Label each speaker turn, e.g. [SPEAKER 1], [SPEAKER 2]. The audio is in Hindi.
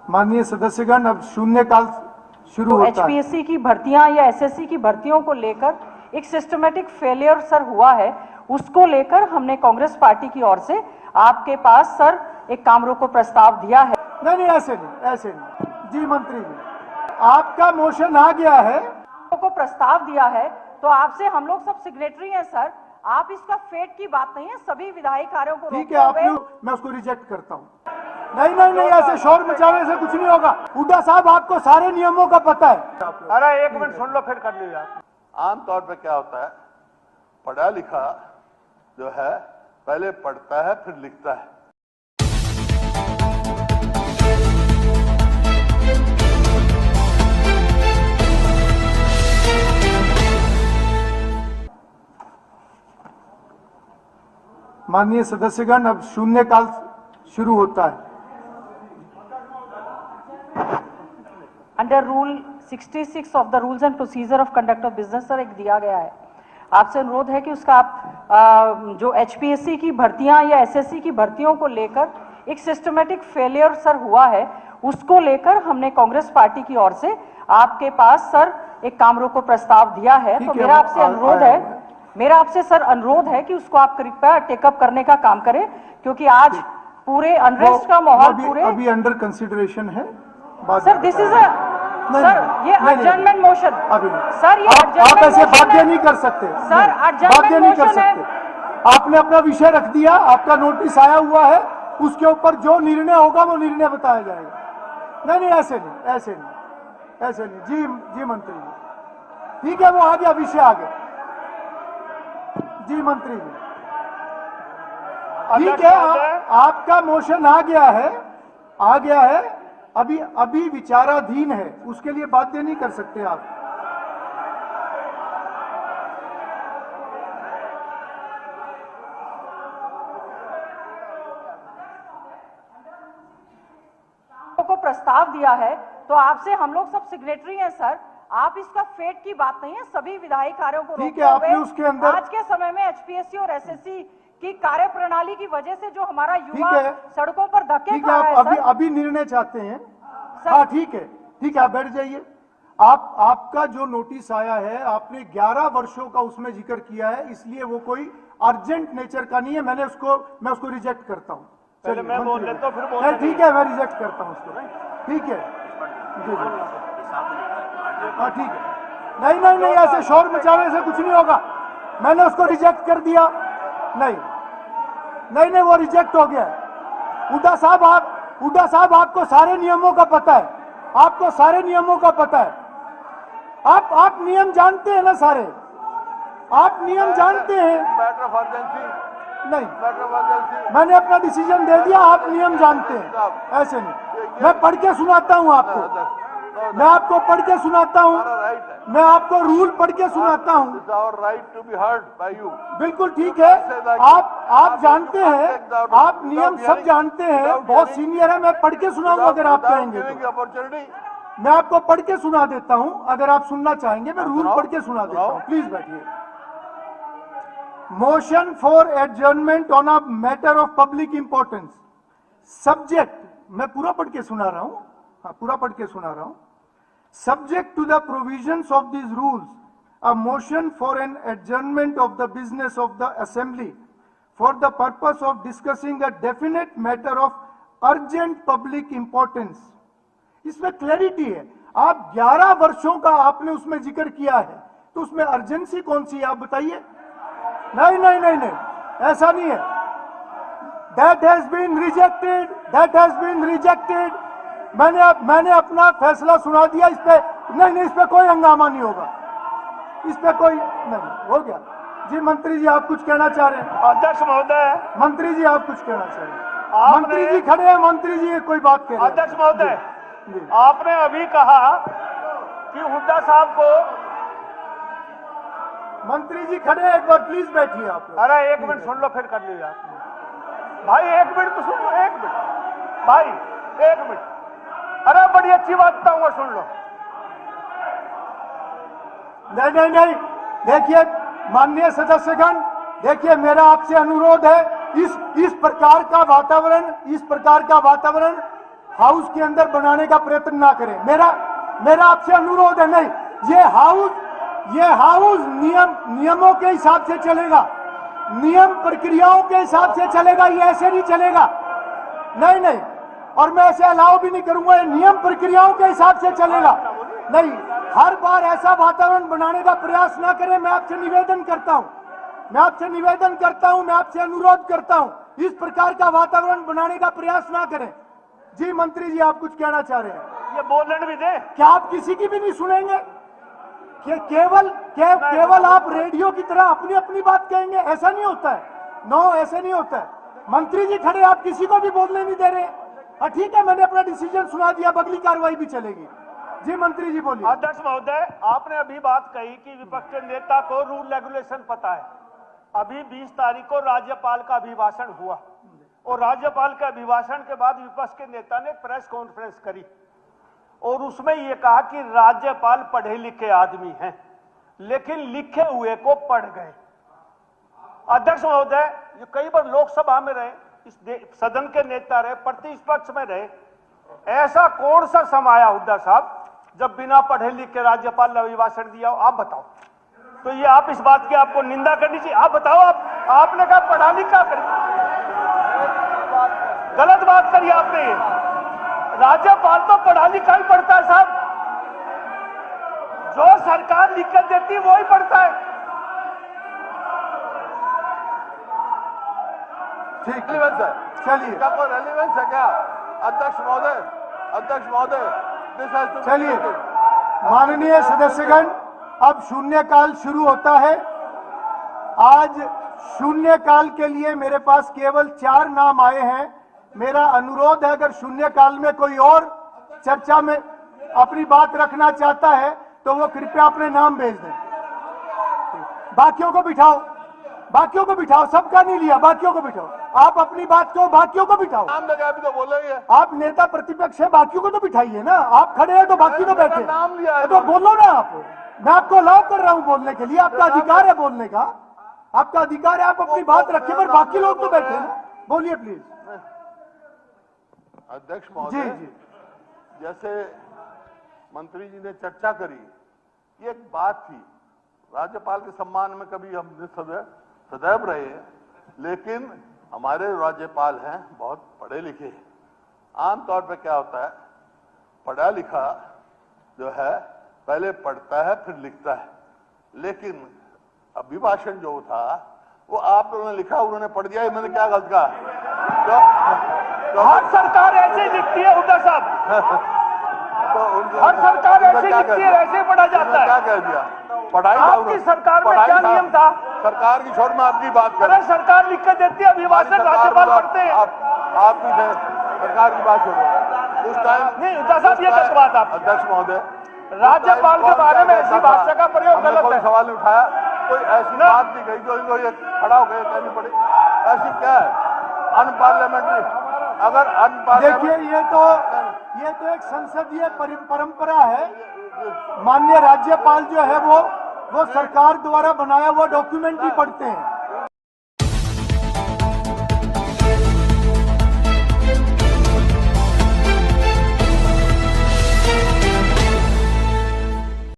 [SPEAKER 1] माननीय सदस्यगण, अब शून्यकाल शुरू होता है।
[SPEAKER 2] एचपीएससी की भर्तियां या एसएससी की भर्तियों को लेकर एक सिस्टमेटिक फेलियर सर हुआ है, उसको लेकर हमने कांग्रेस पार्टी की ओर से आपके पास सर एक काम रोको प्रस्ताव दिया है।
[SPEAKER 1] नहीं, ऐसे नहीं जी मंत्री जी, आपका मोशन आ गया है,
[SPEAKER 2] को प्रस्ताव दिया है तो आपसे हम लोग सब सिग्नेटरी हैं सर, आप इसका फेट की बात नहीं है, सभी विधायी कार्यों को
[SPEAKER 1] ठीक है, आपने, मैं उसको रिजेक्ट करता हूँ। नहीं, ऐसे शोर मचाने से कुछ नहीं होगा। हुड्डा साहब, आपको सारे नियमों का पता है।
[SPEAKER 3] अरे एक मिनट सुन लो, फिर कर लीजिए आप।
[SPEAKER 4] आमतौर पे क्या होता है, पढ़ा लिखा जो है पहले पढ़ता है फिर लिखता है।
[SPEAKER 1] माननीय सदस्यगण, अब शून्यकाल शुरू होता है।
[SPEAKER 2] Under rule 66 of the rules and procedure of conduct of business sir एक दिया गया है, आपसे अनुरोध है कि उसका आप जो एचपीएससी की भर्तियां या एसएससी की भर्तियों को लेकर एक सिस्टमेटिक फेलियर सर हुआ है, उसको लेकर हमने कांग्रेस पार्टी की ओर से आपके पास सर एक काम रोको प्रस्ताव दिया है। तो मेरा आपसे अनुरोध है, मेरा आपसे सर अनुरोध है कि उसको आप कृपया टेकअप करने का काम करें, क्योंकि आज पूरे अनरेस्ट का माहौल पूरे
[SPEAKER 1] अभी अंडर कंसिडरेशन है
[SPEAKER 2] सर। दिस इज सर, ये एडजर्नमेंट मोशन सर, ये
[SPEAKER 1] आप ऐसे बाध्य नहीं कर सकते
[SPEAKER 2] सर,
[SPEAKER 1] बाध्य नहीं कर सकते। आपने अपना विषय रख दिया, आपका नोटिस आया हुआ है, उसके ऊपर जो निर्णय होगा वो निर्णय बताया जाएगा। नहीं, ऐसे नहीं जी मंत्री जी, ठीक है, वो आ गया, विषय आ गया जी मंत्री जी, ठीक है, आपका मोशन आ गया है, अभी विचाराधीन है, उसके लिए बाध्य नहीं कर सकते आप।
[SPEAKER 2] को प्रस्ताव दिया है तो आपसे हम लोग सब सिग्नेटरी हैं सर, आप इसका फेट की बात नहीं है, सभी विधायी कार्यों को
[SPEAKER 1] ठीक है, आपने उसके अंदर
[SPEAKER 2] आज के समय में एचपीएससी और एसएससी की कार्यप्रणाली की वजह से जो हमारा युवा सड़कों पर धक्के खा रहा है,
[SPEAKER 1] अभी निर्णय चाहते हैं। हाँ, ठीक है, आप बैठ जाइए। आपका जो नोटिस आया है, आपने 11 वर्षों का उसमें जिक्र किया है, इसलिए वो कोई अर्जेंट नेचर का नहीं है। मैं उसको रिजेक्ट करता हूँ।
[SPEAKER 3] चलिए, मैं बोल लेता हूँ, फिर बोल।
[SPEAKER 1] ठीक है, मैं रिजेक्ट करता हूँ उसको। ठीक है जी, हाँ ठीक है। नहीं, ऐसे शोर मचाने से कुछ नहीं होगा। मैंने उसको रिजेक्ट कर दिया। नहीं, वो रिजेक्ट हो गया। हुड्डा साहब, आपको सारे नियमों का पता है, आप नियम जानते हैं ना सारे, आप नियम जानते हैं।
[SPEAKER 4] मैटर ऑफ अर्जेंसी
[SPEAKER 1] नहीं, मैंने अपना डिसीजन दे दिया, आप नियम जानते हैं। ऐसे नहीं, मैं पढ़ के सुनाता हूँ आपको, मैं आपको पढ़ के सुनाता हूँ, मैं आपको रूल पढ़ के सुनाता हूँ। बिल्कुल ठीक है, आप जानते हैं, आप नियम सब जानते हैं, बहुत सीनियर है। मैं पढ़ के सुनाऊंगा अगर आप कहेंगे तो। मैं आपको पढ़ के सुना देता हूँ, अगर आप सुनना चाहेंगे मैं रूल पढ़ के सुना देता हूँ। प्लीज बैठिए। Motion for adjournment on a matter of public importance, subject, मैं पूरा पढ़ के सुना रहा हूँ, पूरा पढ़ के सुना रहा हूँ। Subject to the provisions of these rules, a motion for an adjournment of the business of the assembly for the purpose of discussing a definite matter of urgent public importance. इसमें क्लैरिटी है। आप 11 वर्षों का आपने उसमें जिक्र किया है, तो उसमें अर्जेंसी कौन सी है आप बताइए। नहीं, ऐसा नहीं है। That has been rejected. मैंने अपना फैसला सुना दिया। इस पे कोई हंगामा नहीं होगा, इस पे कोई नहीं, हो गया। जी मंत्री जी, आप कुछ कहना चाह रहे हैं?
[SPEAKER 3] अध्यक्ष महोदय,
[SPEAKER 1] मंत्री जी आप कुछ कहना चाह रहे हैं? मंत्री जी खड़े हैं, मंत्री जी कोई बात कह रहे हैं?
[SPEAKER 3] अध्यक्ष महोदय, आपने अभी कहा कि हुड्डा साहब को।
[SPEAKER 1] मंत्री जी खड़े हैं, एक बार प्लीज बैठिए आप।
[SPEAKER 3] अरे एक मिनट सुन लो, फिर कर लीजिए आप। भाई एक मिनट तो सुन लो, एक मिनट भाई, एक मिनट। अरे बड़ी अच्छी बात बताऊंगा, सुन लो।
[SPEAKER 1] नहीं, देखिए माननीय सदस्यगण, देखिए मेरा आपसे अनुरोध है, इस प्रकार का वातावरण हाउस के अंदर बनाने का प्रयत्न ना करें। मेरा आपसे अनुरोध है। नहीं, ये हाउस नियमों के हिसाब से चलेगा, नियम प्रक्रियाओं के हिसाब से चलेगा, ये ऐसे नहीं चलेगा। नहीं, और मैं ऐसे अलाउ भी नहीं करूंगा, ये नियम प्रक्रियाओं के हिसाब से चलेगा। नहीं, हर बार ऐसा वातावरण बनाने का प्रयास ना करें। मैं आपसे निवेदन करता हूं, मैं आपसे अनुरोध करता हूं, इस प्रकार का वातावरण बनाने का प्रयास ना करें। जी मंत्री जी, आप कुछ कहना चाह रहे हैं?
[SPEAKER 3] ये बोलने भी दे।
[SPEAKER 1] क्या आप किसी की भी नहीं सुनेंगे? कि केवल आप रेडियो की तरह अपनी अपनी बात कहेंगे? ऐसा नहीं होता है। नो, ऐसा नहीं होता है। मंत्री जी खड़े, आप किसी को भी बोलने नहीं दे रहे। हाँ ठीक है, मैंने अपना डिसीजन सुना दिया, अगली कार्रवाई भी चलेगी। जी मंत्री जी बोलिए।
[SPEAKER 3] अध्यक्ष महोदय, आपने अभी बात कही कि विपक्ष के नेता को रूल रेगुलेशन पता है। अभी 20 तारीख को राज्यपाल का अभिभाषण हुआ और राज्यपाल के अभिभाषण के बाद विपक्ष के नेता ने प्रेस कॉन्फ्रेंस करी और उसमें यह कहा कि राज्यपाल पढ़े लिखे आदमी हैं, लेकिन लिखे हुए को पढ़ गए। अध्यक्ष महोदय, ये कई बार लोकसभा में रहे, इस सदन के नेता रहे, प्रतिपक्ष में रहे, ऐसा कौन सा समय आया हुड्डा साहब जब बिना पढ़े लिखे राज्यपाल ने अभिभाषण दिया हो? आप बताओ। तो ये आप इस बात की आपको निंदा करनी चाहिए। आप बताओ, आपने कहा पढ़ा लिखा कर, गलत बात करी आपने। राज्यपाल तो पढ़ा लिखा ही पढ़ता है साहब, जो सरकार लिख कर देती है वो ही पढ़ता है।
[SPEAKER 1] ठीक
[SPEAKER 4] रेलिवेंस है,
[SPEAKER 1] चलिए,
[SPEAKER 4] क्या कोई रेलिवेंस है क्या? अध्यक्ष महोदय, दिस हैज टू बी
[SPEAKER 1] चलिए
[SPEAKER 4] डिबेटेड।
[SPEAKER 1] माननीय सदस्यगण, अब शून्यकाल शुरू होता है। आज शून्यकाल के लिए मेरे पास केवल 4 नाम आए हैं। मेरा अनुरोध है, अगर शून्यकाल में कोई और चर्चा में अपनी बात रखना चाहता है तो वो कृपया अपने नाम भेज दें। बाकियों को बिठाओ, सबका नहीं लिया, बाकियों को बिठाओ। आप अपनी बात को, बाकियों को बिठाओ।
[SPEAKER 4] नाम लगा भी तो बोलेंगे।
[SPEAKER 1] आप नेता प्रतिपक्ष हैं, बाकियों को तो बिठाइए ना। आप खड़े हैं तो बाकी तो बैठे।
[SPEAKER 4] नाम लिया है
[SPEAKER 1] तो बोलो ना आप। मैं आपको अलाउ कर रहा हूं बोलने के लिए, आपका अधिकार है बोलने का, आपका अधिकार है। आप अपनी बात रखिए, पर बाकी लोग तो बैठे हैं। बोलिए प्लीज।
[SPEAKER 4] अध्यक्ष
[SPEAKER 1] जी
[SPEAKER 4] महोदय,
[SPEAKER 1] जी,
[SPEAKER 4] जैसे मंत्री जी ने चर्चा करी, ये एक बात थी। राज्यपाल के सम्मान में कभी हमने सदैव रहे हैं, लेकिन हमारे राज्यपाल हैं बहुत पढ़े लिखे हैं। आमतौर पे क्या होता है, पढ़ा लिखा जो है पहले पढ़ता है फिर लिखता है, लेकिन अभिभाषण जो था वो आप लोगों ने लिखा, उन्होंने पढ़ दिया। मैंने क्या गलत कहा?
[SPEAKER 3] हर सरकार ऐसे ही लिखती है हुड्डा साहब, हर सरकार ऐसे लिखती है, ऐसे पढ़ा जाता है।
[SPEAKER 4] क्या कह दिया? पढ़ाई
[SPEAKER 3] आपकी सरकार में क्या नियम था?
[SPEAKER 4] सरकार की छोड़ में आपकी बात कर।
[SPEAKER 3] अरे सरकार लिख के देती है, अभिभाषण राज्यपाल पढ़ते हैं।
[SPEAKER 4] आप भी थे, सरकार की बात छोड़ो उस टाइम।
[SPEAKER 3] नहीं हुड्डा साहब, ये गलत बात आप।
[SPEAKER 4] अध्यक्ष महोदय,
[SPEAKER 3] राज्यपाल के बारे में ऐसी भाषा का प्रयोग गलत
[SPEAKER 4] कोई
[SPEAKER 3] है।
[SPEAKER 4] सवाल नहीं उठाया, कोई ऐसी बात नहीं कही जो इनको ये खड़ा हो गया कहनी पड़ी। ऐसी क्या है अनपार्लियामेंट्री? अगर
[SPEAKER 1] देखिए, ये तो एक संसदीय परंपरा है। माननीय राज्यपाल जो है वो सरकार द्वारा बनाया हुआ डॉक्यूमेंट भी पढ़ते हैं।